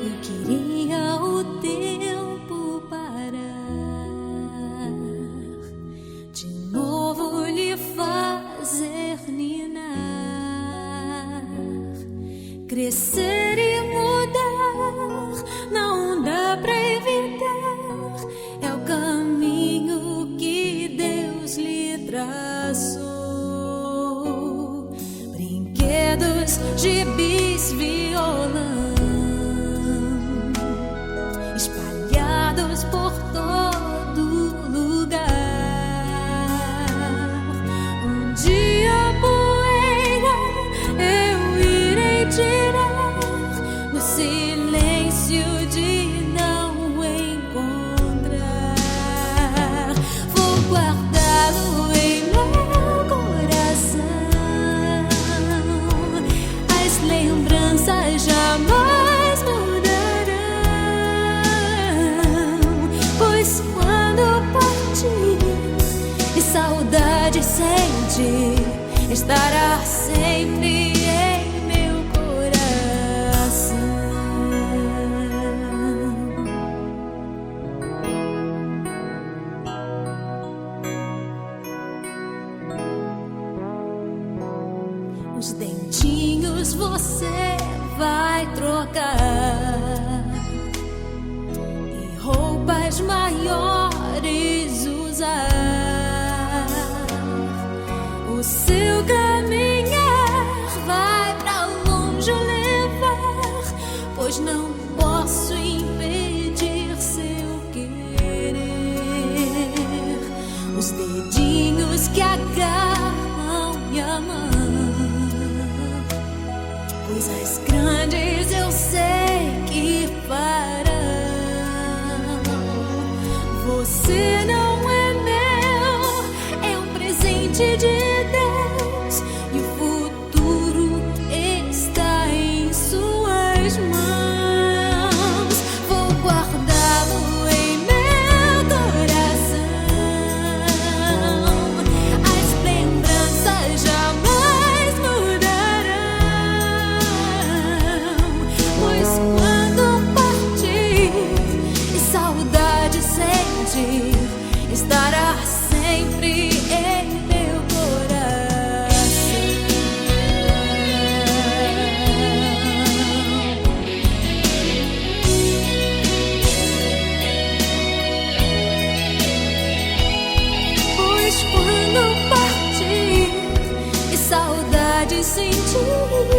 Eu queria o tempo parar, de novo lhe fazer ninar, crescer e mudar, não dá pra evitar, é o caminho que Deus lhe traçou. Brinquedos, gibis, violão espalhados por todo lugar. Um dia a poeira eu irei tirar no silêncio de não encontrar. Vou guardá-lo em meu coração. As lembranças jamais mudarão, pois quando partir e saudade sentir, estará sempre em meu coração. Os dentinhos você vai trocar e roupas maiores usar. O seu caminhar vai pra longe levar, pois não posso impedir seu querer. Os dedinhos que agarram minha mão, coisas grandes eu sei que farão. Você não é meu, é um presente de Deus, e o futuro está em suas mãos. Vou guardá-lo em meu coração. As lembranças jamais mudarão, pois quando partir e saudade sentir, estará sempre em meu coração. Pois quando partir e saudade sentir,